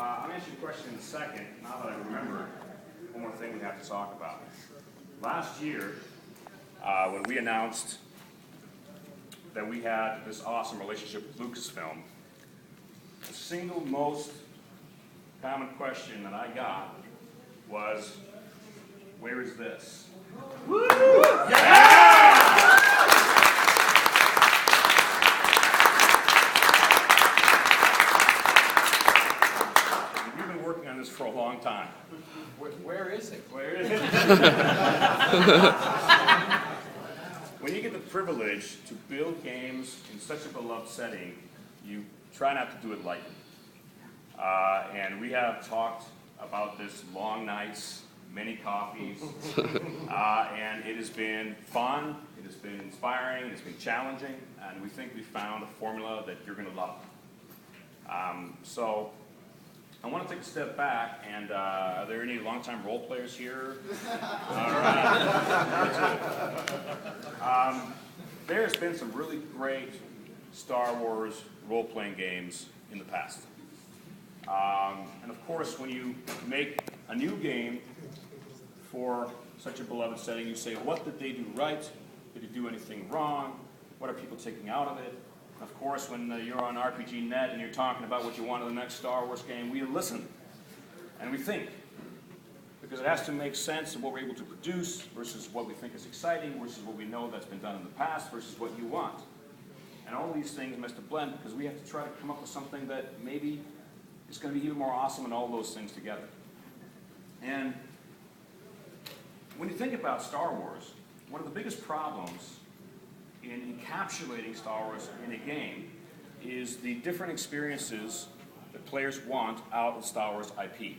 I'm answering your question in a second. Now that I remember, one more thing we have to talk about. Last year, when we announced that we had this awesome relationship with Lucasfilm, the single most common question that I got was, where is this? Woo! Yeah! We've been working on this for a long time. Where is it? Where is it? When you get the privilege to build games in such a beloved setting, you try not to do it lightly. And we have talked about this long nights, many coffees, and it has been fun, it has been inspiring, it's been challenging, and we think we found a formula that you're going to love. So I want to take a step back, and are there any longtime role players here? All right. There's been some really great Star Wars role-playing games in the past. And of course, when you make a new game for such a beloved setting, you say, what did they do right? Did they do anything wrong? What are people taking out of it? Of course, when you're on RPG.net and you're talking about what you want in the next Star Wars game, we listen and we think. Because it has to make sense of what we're able to produce versus what we think is exciting versus what we know that's been done in the past versus what you want. And all these things must have blend because we have to try to come up with something that maybe is going to be even more awesome and all those things together. And when you think about Star Wars, one of the biggest problems in encapsulating Star Wars in a game is the different experiences that players want out of Star Wars IP.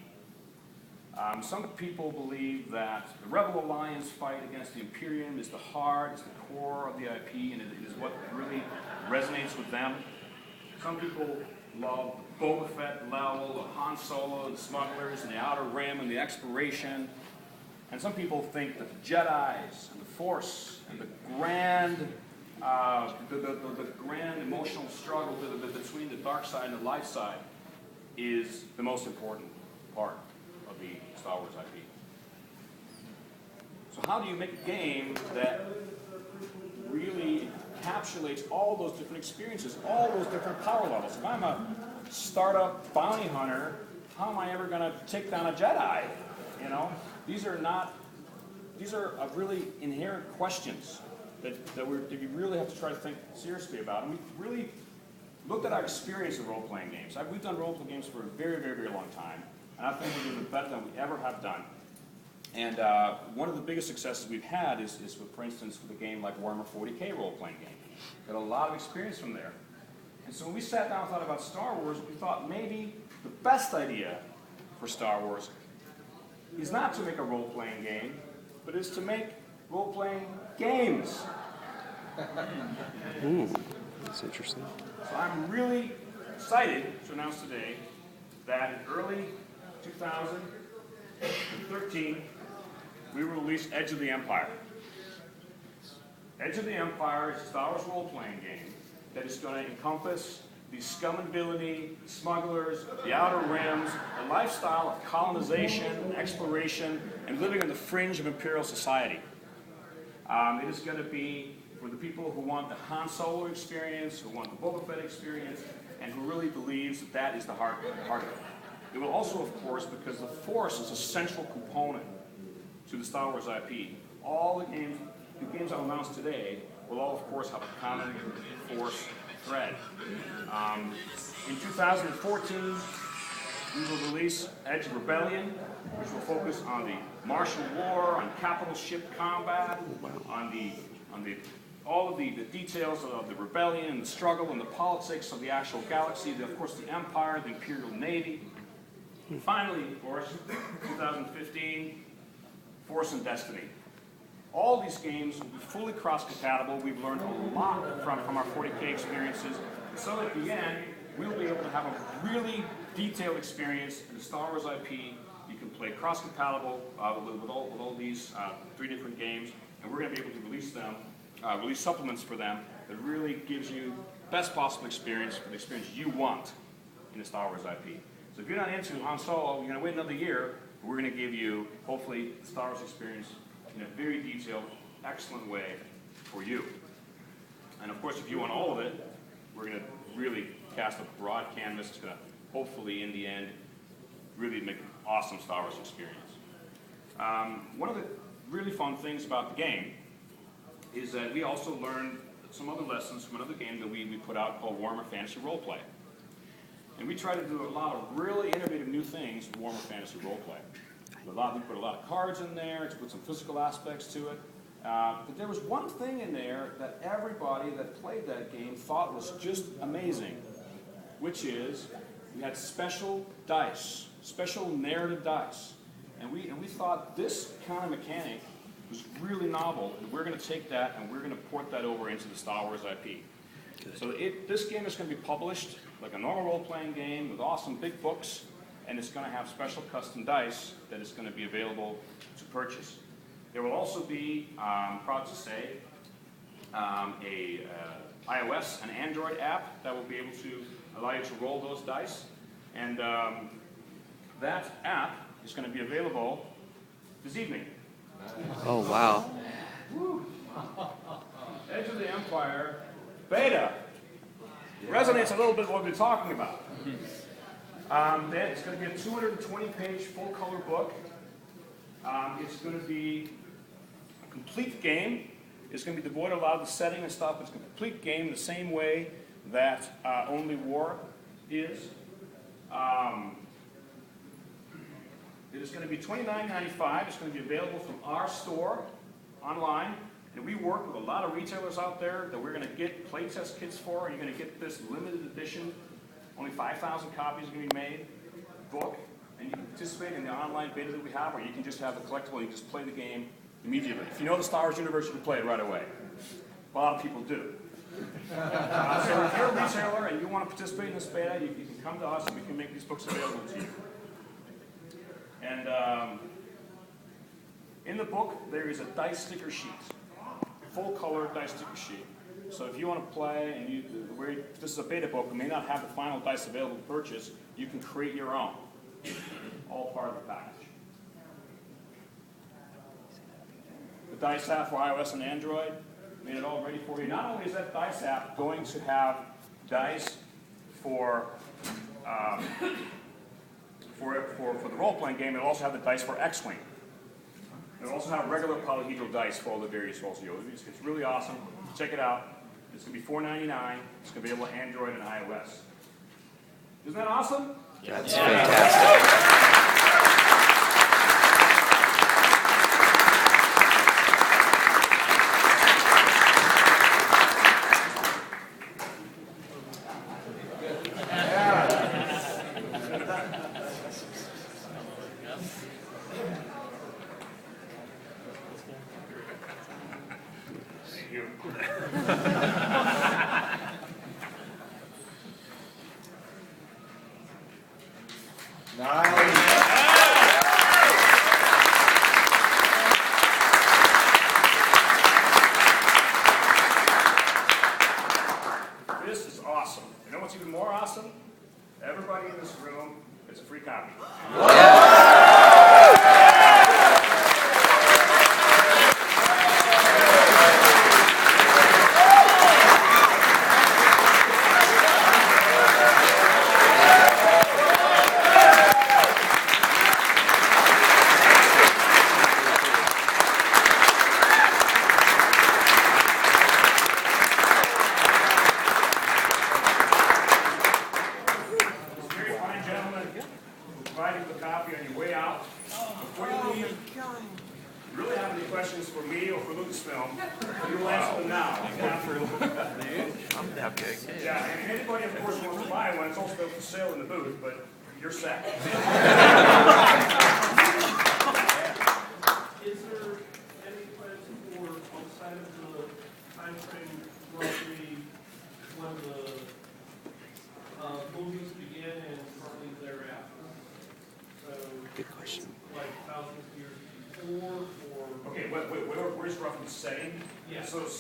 Some people believe that the Rebel Alliance fight against the Imperium is the heart, is the core of the IP, and it is what really resonates with them. Some people love the Boba Fett level, the Han Solo, the smugglers, and the Outer Rim, and the exploration. And some people think that the Jedis, and the Force, and the grand grand emotional struggle between the dark side and the light side is the most important part of the Star Wars IP. So how do you make a game that really encapsulates all those different experiences, all those different power levels? If I'm a startup bounty hunter, how am I ever going to take down a Jedi? You know, these are really inherent questions that you really have to try to think seriously about. And we've really looked at our experience in role-playing games. We've done role-playing games for a very, very, very long time, and I think we're doing better than we ever have done. And one of the biggest successes we've had is with, for instance, with a game like Warhammer 40K role-playing game. Got a lot of experience from there. And so when we sat down and thought about Star Wars, we thought maybe the best idea for Star Wars is not to make a role-playing game, but is to make role-playing games. Ooh, that's interesting. So I'm really excited to announce today that in early 2013, we will release Edge of the Empire. Edge of the Empire is a Star Wars role-playing game that is going to encompass the scum and villainy, the smugglers, the outer rims, the lifestyle of colonization, exploration, and living on the fringe of Imperial society. It is going to be for the people who want the Han Solo experience, who want the Boba Fett experience, and who really believes that that is the heart of it. It will also, of course, because the Force is a central component to the Star Wars IP. All the games I'll announce today will all, of course, have a common Force thread. In 2014, we will release Edge of Rebellion, which will focus on the martial war, on capital ship combat, on all of the details of the rebellion and the struggle and the politics of the actual galaxy, of course the Empire, the Imperial Navy. And finally, of course, 2015, Force and Destiny. All these games will be fully cross-compatible. We've learned a lot from our 40K experiences. So at the end, we'll be able to have a really detailed experience in the Star Wars IP. You can play cross-compatible with all these 3 different games, and we're going to be able to release supplements for them that really gives you the best possible experience for the experience you want in the Star Wars IP. So if you're not into Han Solo, you're going to wait another year. But we're going to give you, hopefully, the Star Wars experience in a very detailed, excellent way for you. And of course, if you want all of it, we're going to really cast a broad canvas. It's going to, hopefully, in the end, really make an awesome Star Wars experience. One of the really fun things about the game is that we also learned some other lessons from another game that we put out called Warhammer Fantasy Roleplay. And we try to do a lot of really innovative new things with Warhammer Fantasy Roleplay. We put a lot of cards in there to put some physical aspects to it. But there was one thing in there that everybody that played that game thought was just amazing, which is we had special dice, special narrative dice. And we thought this kind of mechanic was really novel, and we're going to take that and we're going to port that over into the Star Wars IP. Good. So this game is going to be published like a normal role-playing game with awesome big books, and it's going to have special custom dice that is going to be available to purchase. There will also be, I'm proud to say, a iOS and Android app that will be able to allow you to roll those dice. And that app is going to be available this evening. Oh, wow. Woo. Edge of the Empire beta. Resonates a little bit with what we're talking about. Then it's going to be a 220-page full-color book. It's going to be a complete game. It's going to be devoid of a lot of the setting and stuff. It's a complete game the same way that Only War is. It is going to be $29.95. It's going to be available from our store online. And we work with a lot of retailers out there that we're going to get playtest kits for. You're going to get this limited edition, only 5,000 copies are going to be made, book. And you can participate in the online beta that we have, or you can just have the collectible and you just play the game immediately. If you know the Star Wars universe, you can play it right away. A lot of people do. So if you're a retailer and you want to participate in this beta, you can come to us and we can make these books available to you. And in the book, there is a dice sticker sheet, full color dice sticker sheet. So if you want to play, and this is a beta book, we may not have the final dice available to purchase, you can create your own. All part of the package. The dice app for iOS and Android, made it all ready for you. Not only is that dice app going to have dice for the role-playing game, it'll also have the dice for X-Wing. It'll also have regular polyhedral dice for all the various roles. It's really awesome. Check it out. It's going to be $4.99. It's going to be able to Android and iOS. Isn't that awesome? That's fantastic. Thank you. This is awesome. You know what's even more awesome? Everybody in this room gets a free copy. Provide you with a copy on your way out. Before you leave, if you really have any questions for me or for Lucasfilm, you will answer them now. Okay. Yeah, and anybody, of course, who wants to buy one, it's also for sale in the booth, but you're set. Is there any plans for, outside of the time frame roughly when the movies begin and shortly thereafter? So, Good question. like thousands of years before, or? Okay, where's roughly the setting? Yeah. So the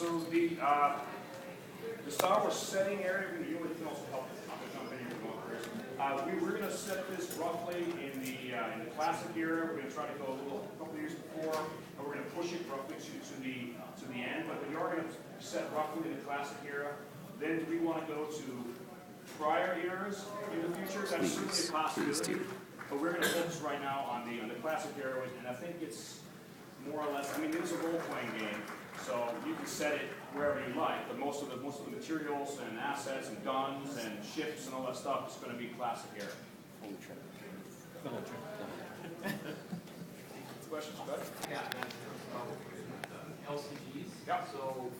Star Wars setting area, you can also help us. I'm going to jump in here with one person. We're going to set this roughly in the classic era. We're going to try to go a couple of years before, and we're going to push it roughly to the end. But we are going to set roughly in the classic era. Then do we want to go to prior eras in the future? That's certainly a possibility. But we're going to focus right now on the classic era, and I think it's more or less. I mean, it is a role-playing game, so you can set it wherever you like. But most of the materials and assets and guns and ships and all that stuff is going to be classic era. Questions, bud? Yeah. LCGs. Yeah. So,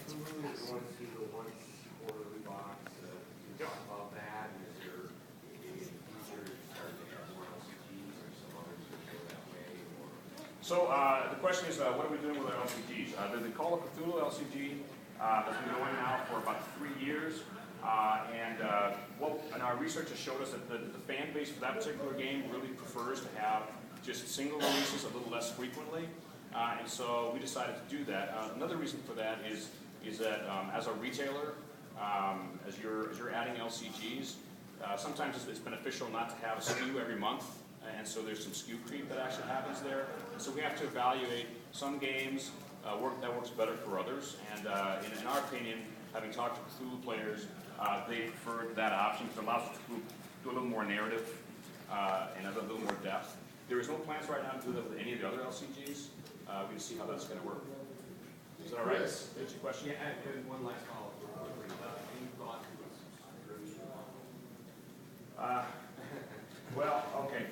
Cthulhu is going to the once quarterly box. Talk about that. Is there a future start to have more LCGs or some others that go that way? Or? So the question is, what are we doing with our LCGs? The Call of Cthulhu LCG has been going now for about 3 years. And our research has showed us that the fan base for that particular game really prefers to have just single releases a little less frequently. And so we decided to do that. Another reason for that is that as a retailer, as you're adding LCGs, sometimes it's beneficial not to have a SKU every month. And so there's some SKU creep that actually happens there. And so we have to evaluate some games that works better for others. And in our opinion, having talked to Cthulhu players, they preferred that option because it allows us to do a little more narrative and a little more depth. There is no plans right now to do that with any of the other LCGs. We can see how that's going to work. Is that all right? That's your question? Yeah, and one last follow-up. Any thought to Well, okay.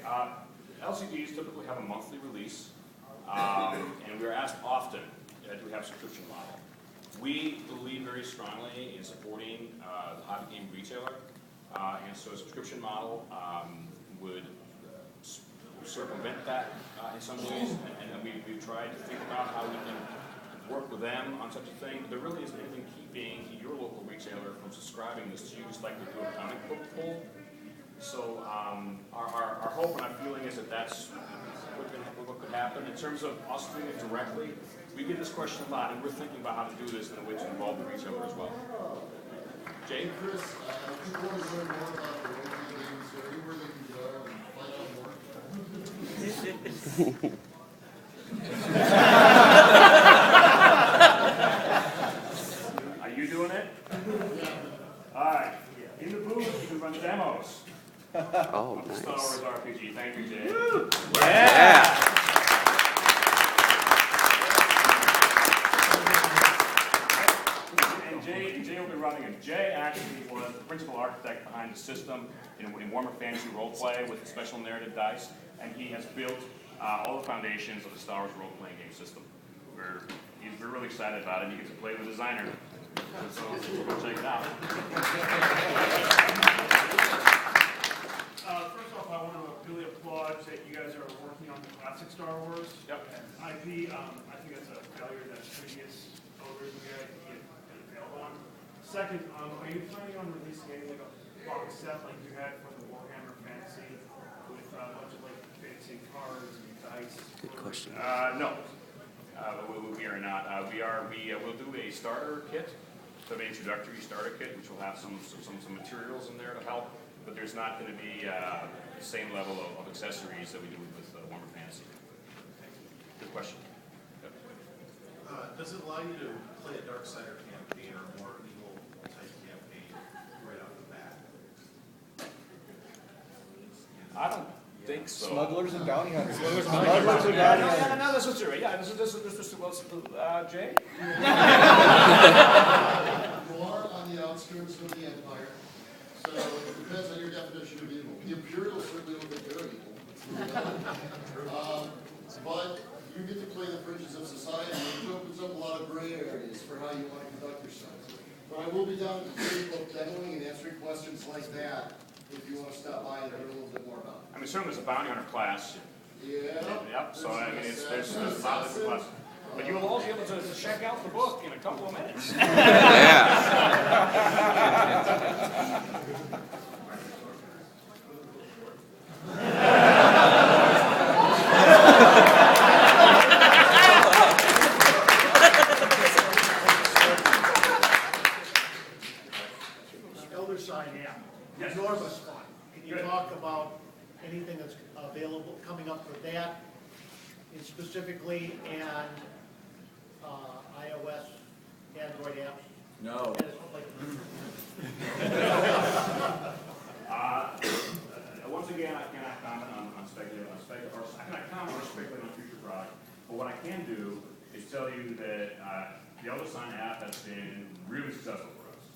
LCGs typically have a monthly release, and we're asked often, do we have a subscription model? We believe very strongly in supporting the hobby game retailer, and so a subscription model would circumvent that in some ways, and we've tried to think about how we can work with them on such a thing. But there really isn't anything keeping your local retailer from subscribing this to you, just like we do a comic book pull. So our hope and our feeling is that that's what could happen. In terms of us doing it directly, we get this question a lot, and we're thinking about how to do this in a way to involve the retailer as well. Jay? Chris, if you want to learn more about the role games, are you where they can go and find out more? Are you doing it? Yeah. All right. In the booth, you can run demos. Oh, Of the Star nice. Wars RPG. Thank you, Jay. Yeah. And Jay will be running it. Jay actually was the principal architect behind the system in Warhammer Fantasy Roleplay with the special narrative dice, and he has built all the foundations of the Star Wars role-playing game system. We're really excited about it, and you get to play with the designer. So go check it out. First off, I want to really applaud that you guys are working on the classic Star Wars IP. I think that's a failure that previous owners of the IP had failed on. Second, are you planning on releasing any like a box set like you had for the Warhammer Fantasy with a bunch of like fancy cards and dice? Good question. No, we are not. We'll do a starter kit, so an introductory starter kit, which will have some materials in there to help. But there's not going to be the same level of accessories that we do with Warhammer Fantasy. Good question. Yep. Does it allow you to play a Darksider campaign or more evil type campaign right off the bat? I don't think so. Smugglers and bounty hunters. Smugglers and bounty hunters. No, this was true. Yeah, this is well, Jay. You are on the outskirts of the Empire, so it depends on your definition of evil. The Imperials certainly don't think they're evil. But you get to play the fringes of society, which opens up a lot of gray areas for how you want to conduct yourself. But I will be down at the table demoing and answering questions like that if you want to stop by and learn a little bit more about I mean, certainly there's a bounty hunter class. it. Yeah. Yep. So I mean, there's a lot of class. But you will all be able to check out the book in a couple of minutes. Yeah. Elder Sign, yeah. Yes. Enormous fun. Can you talk about anything that's available, coming up for that, and specifically, and iOS, Android apps? No. And it's like- Once again, I cannot comment on speculative, or I cannot comment or speculate on future product. But what I can do is tell you that the Elder Sign app has been really successful for us,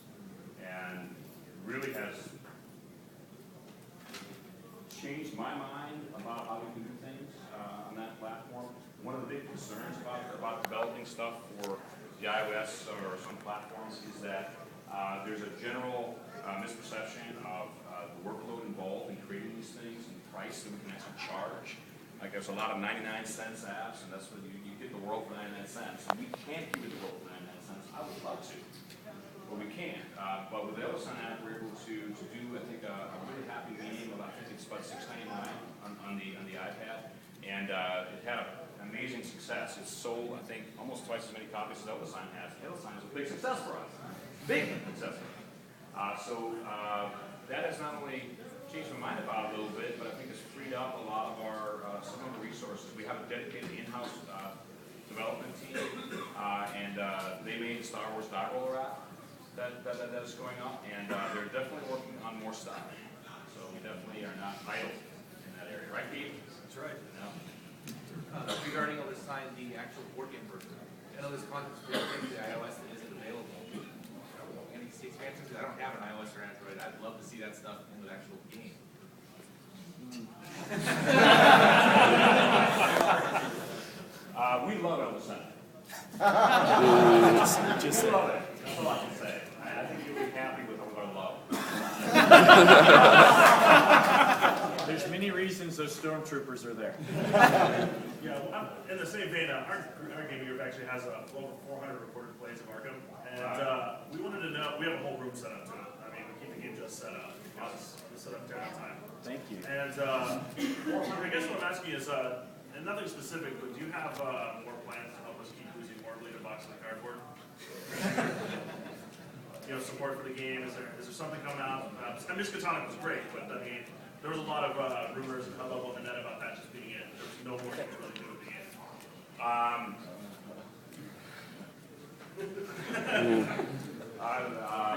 and really has changed my mind about how we can do things on that platform. One of the big concerns about developing stuff for the iOS or some platforms is that there's a general misperception of the workload involved in creating these things and the price that we can actually charge. Like there's a lot of 99-cent apps, and that's what you get the world for 99 cents. And we can't give it the world for 99 cents. I would love to, but we can't. But with the Elder Sign app, we're able to do, I think, a really happy medium of, I think it's about $6.99 on the iPad, and it had an amazing success. It's sold, I think, almost twice as many copies as Elder Sign has. Elder Sign is a big success for us. Big success for us. That has not only changed my mind about it a little bit, but I think it's freed up a lot of our some of the resources. We have a dedicated in-house development team, and they made the Star Wars die roller app that is going up, and they're definitely working on more stuff. So we definitely are not idle in that area, right, Pete? That's right. Yeah. Regarding Elder Sign, the actual board game version, I know there's content for the iOS that isn't available. Any expansions? I don't have an iOS or Android. I'd love to see that stuff in the actual game. We love Elder Sign. Just We love it. That's all I can say. I think you'll be happy with our love. There's many reasons those stormtroopers are there. Yeah, well, in the same vein, our gaming group actually has over 400 recorded plays of Arkham, and we wanted to know, we have a whole room set up to it. I mean, we keep the game just set up. It's set up 10 at a time. Thank you. And I guess what I'm asking is, and nothing specific, but do you have more plans to help us keep losing more bleeder box in the cardboard? Support for the game. Is there something coming out? Miskatonic was great, but I mean, there was a lot of rumors and hubbub on the net about that just being it. There was no more things really good with the game.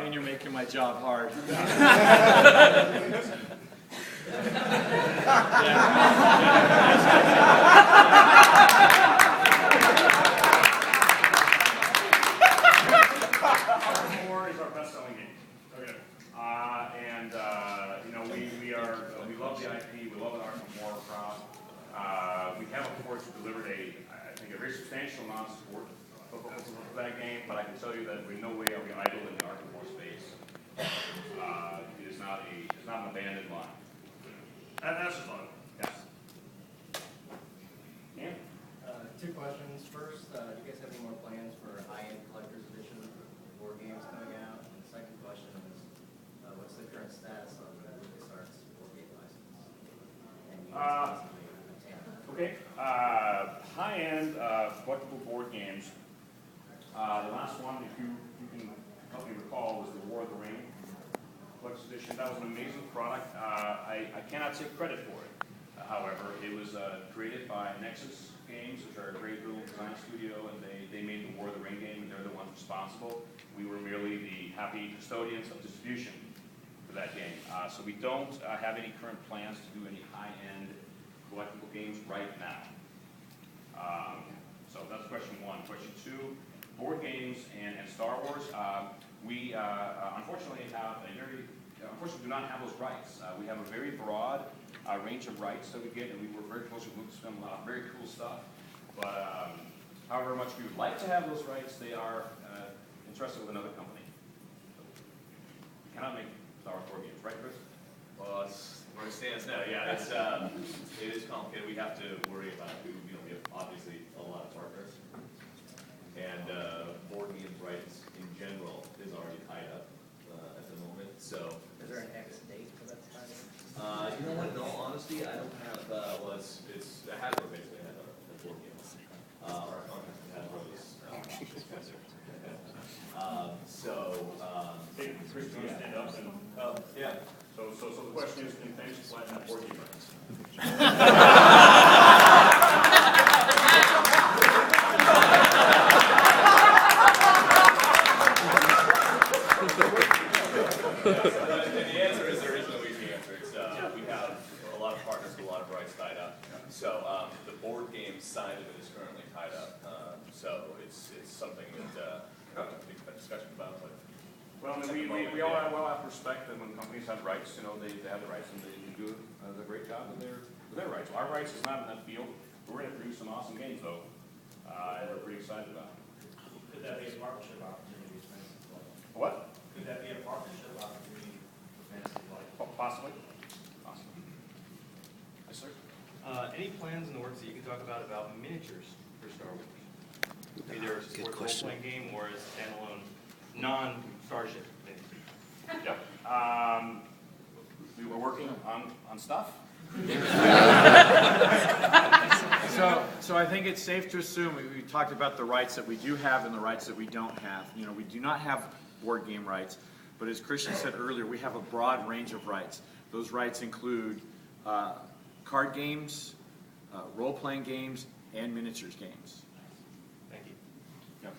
And you're making my job hard. War is our best-selling game. Okay. We love the IP. We love the Arkham Horror crowd. We have, of course, delivered I think, a very substantial amount of support for that game. But I can tell you that in no way are we idle in the Arkham Horror space. It's not an abandoned line. That's just fun. Yes. Yeah. Two questions. First, do you guys have any more plans for high-end collector's edition board games coming out? And the second question is, what's the current status on the LucasArts board game license? And you guys obtain that? Okay. High-end collectible board games. The last one, if you can help me recall, was the War of the Ring Collector's Edition. That was an amazing product. I cannot take credit for it. However, it was created by Nexus Games, which are a great little design studio, and they made the War of the Ring game, and they're the ones responsible. We were merely the happy custodians of distribution for that game. So we don't have any current plans to do any high-end collectible games right now. So that's question one. Question two, board games and Star Wars. We unfortunately unfortunately do not have those rights. We have a very broad range of rights that we get, and we work very closely with Lucasfilm on a lot of very cool stuff. But however much we would like to have those rights, they are interested with another company. So we cannot make Star Wars board games, right, Chris? Well, it's where it stands now. Yeah, it is complicated. We have to worry about we have obviously a lot of partners, and board games rights in general is already tied up at the moment. So Is there an X date for that time? you know what? In all honesty, I don't have. Well, it's Hasbro basically had a board game. Our contract with Hasbro is expensive. Hey, Chris, do you want to stand up? And, yeah. So the question is, can fans play that board game rights? The answer is there is no easy answer. It's, we have a lot of partners with a lot of rights tied up. So the board game side of it is currently tied up. So it's something that we've had discussion about. But Well, I mean, we all have respect that when companies have rights, you know, they have the rights and they do a great job with their rights. Our rights is not in that field. We're going to produce some awesome games, though, and we're pretty excited about it. Could that be a partnership opportunity for Fantasy Flight? What? Could that be a partnership opportunity for Fantasy Flight? Possibly. Possibly. Yes, sir. Any plans in the works that you can talk about miniatures for Star Wars? Either as a Good sports question. role-playing game or as a standalone, non-Starship thing? Yep. We were working on stuff. So I think it's safe to assume, we talked about the rights that we do have and the rights that we don't have. You know, we do not have board game rights, but as Christian said earlier, we have a broad range of rights. Those rights include card games, role-playing games, and miniatures games. Thank you. Yep.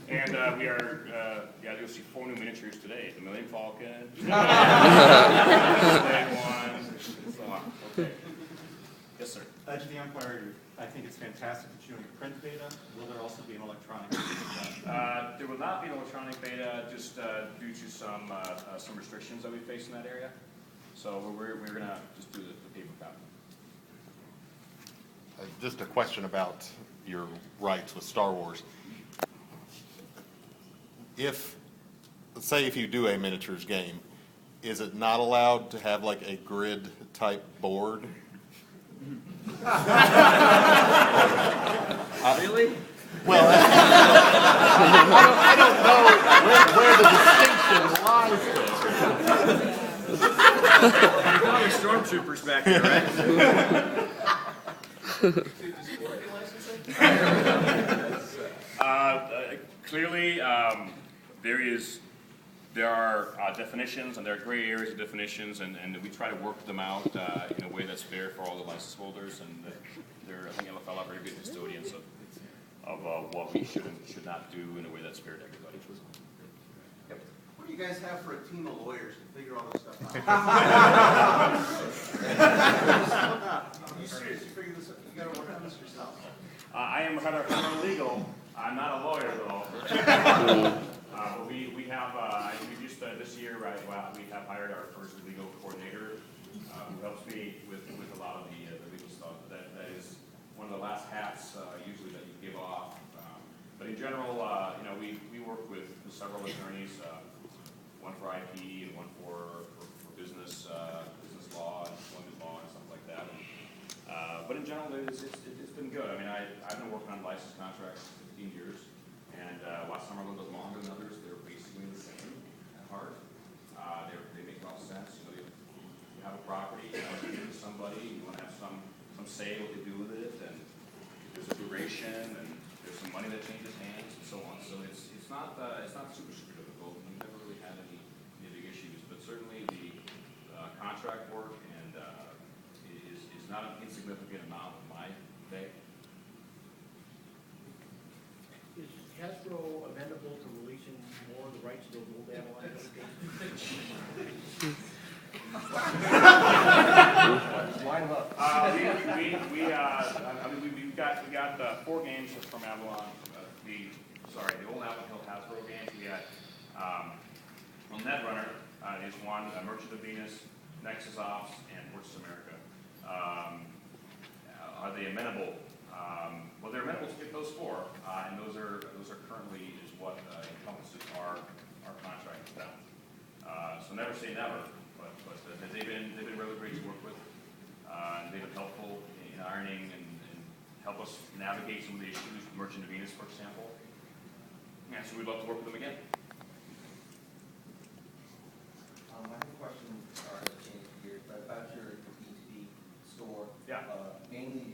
And we are, you'll see 4 new miniatures today. The Millennium Falcon, Day One, and so on. Okay. Yes, sir. Edge of the Empire, I think it's fantastic that you're doing a print beta. Will there also be an electronic beta? There will not be an electronic beta, just due to some restrictions that we face in that area. So we're going to just do the paper copy. Just a question about your rights with Star Wars. Say if you do a miniatures game, is it not allowed to have like a grid type board? Really? Well, I don't know where the distinction lies there. Probably stormtroopers back there, right? Clearly, there are definitions and there are gray areas of definitions, and we try to work them out in a way that's fair for all the license holders. And I think LFL are very good custodians of what we should and should not do in a way that's fair to everybody. What do you guys have for a team of lawyers to figure all this stuff out? Are you serious? You figure this out? You gotta work on this yourself. I am rather legal. I'm not a lawyer, though. But we have, we just this year, we have hired our first legal coordinator who helps me with a lot of the legal stuff. That is one of the last hats usually that you give off. But in general, we work with several attorneys, one for IP and one for business law and employment law and stuff like that. But in general, it's been good. I mean, I've been working on license contracts for 15 years, and while some are a little bit longer than others, they're basically the same at heart. They make a lot of sense. You have a property, you want to give it to somebody, you want to have some say what they do with it, and there's a duration, and there's some money that changes hands, and so on. So it's not super difficult. We've never really had any big issues, but certainly the contract work and is not an insignificant amount of my day. Is Hasbro amenable to releasing more of the rights to those old Avalon games? Line them up. We got 4 games from Avalon. The old Avalon Hill Hasbro games. We got Netrunner is one, Merchant of Venus, Nexus Ops, and Forces America. Are they amenable? Well, they're amenable to get those 4, and those are currently is what encompasses our contract with them. So never say never, but they've been really great to work with. And they've been helpful in ironing and help us navigate some of the issues with Merchant of Venus, for example. And so we'd love to work with them again. My question, sorry to change gears, but about your B2B store. Yeah. Mainly